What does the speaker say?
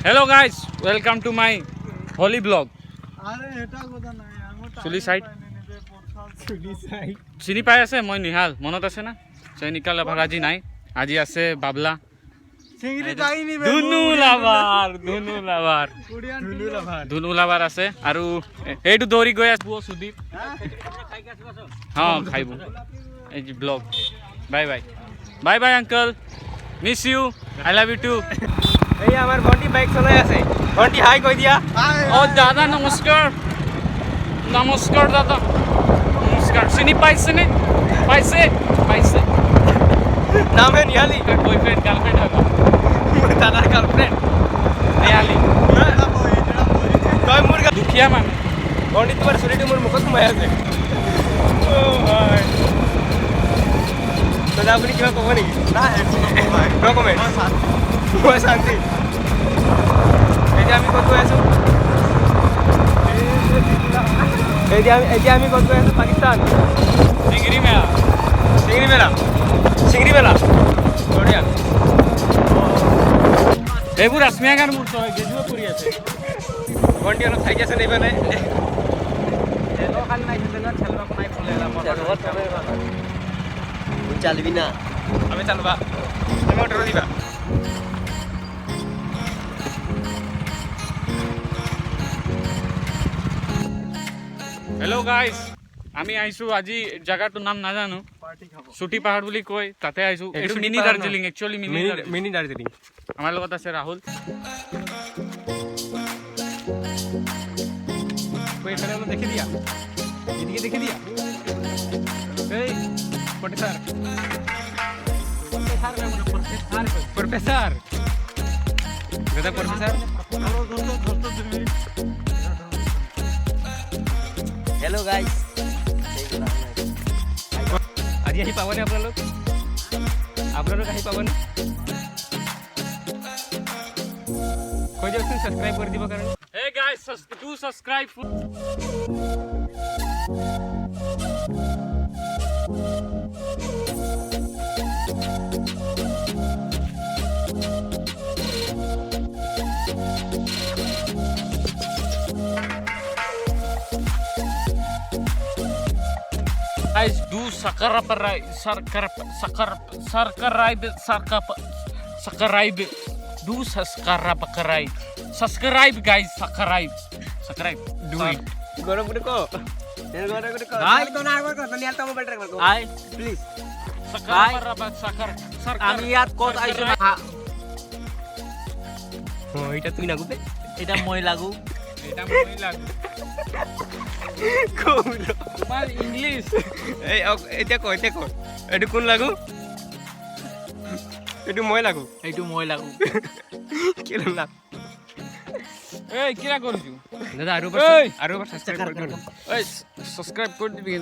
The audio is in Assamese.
Hello guys, welcome to my holy blog. Chuli side. চিনি পাই আছে মই নিহাল মনত আছে না সৈনিকাল ভাগাজি নাই আজি আছে বাবলা ধুনু লাভার আছে আৰু এইটো দৌৰি গৈ আছে সুদীপ হ্যাঁ খাইব এই যে ব্লগ bye bye bye bye uncle miss you I love you too এই আমার বন্টি বাইক চলাই আছে বন্টি হাই কই দিয়া ও দাদা নমস্কার নমস্কার দাদা নমস্কার চিনি পাইছে নে পাইছে পাইছে নাম হে নিহালি বয়ফ্রেন্ড গার্লফ্রেন্ড হবে দাদার গার্লফ্রেন্ড নিহালি তই মোৰ দুখিয়া মানে বন্টি তোমাৰ চুলিটো মোৰ মুখত সোমাই আছে ও ভাই দাদা আপুনি কিবা ক'ব নেকি ন কমেণ্ট মই শান্তি এতিয়া আমি ক'ত গৈ আছোঁ এতিয়া আমি ক'ত গৈ আছোঁ পাকিস্তান চিংৰি মেলা চিংৰি মেলা বঢ়িয়া এইবোৰ আচমিয়া গান মোৰ তই গেজুৱে পৰি আছে বন্টি অলপ থাকি আছে নেইফালে চালবি না আমি চালবা তুমি অটো দিবা হেল্ল' গাইজ আমি আহিছোঁ আজি জাগাটোৰ নাম নাজানো চুটি পাহাৰ বুলি কয় তাতে আহিছোঁ এইটো mini Darjeeling actually mini Darjeeling আমাৰ লগত আছে ৰাহুল এখানে অলপ দেখে দিয়া এদিকে দেখে দিয়া এই প্রফেসর প্রফেসর দাদা প্রফেসর हेलो गाइस আজি আহি পাবনে আপোনালোক আহি পাবনে কৈ দিয়কচোন ছাবস্ক্ৰাইব কৰি দিব কাৰণে Hey guys, do subscribe. Guys, do subscribe. Do subscribe guys, subscribe do it গরম করে কো এর গরম করে কো भाई तो ना कर तो नियाल तो मोबाइल ट्रैक कर आई प्लीज আমি ইয়াত কত আইছো না ও এটা তুই না গুবে এটা মই লাগু এটা মই লাগু কোলো মাল ইংলিশ এই এটা কো এটা কোন লাগু এটা মই লাগু এইটো মই লাগু কেন না এই কিরা করছু দাদা আরো সাবস্ক্রাইব করে এই সাবস্ক্রাইব করে দিবি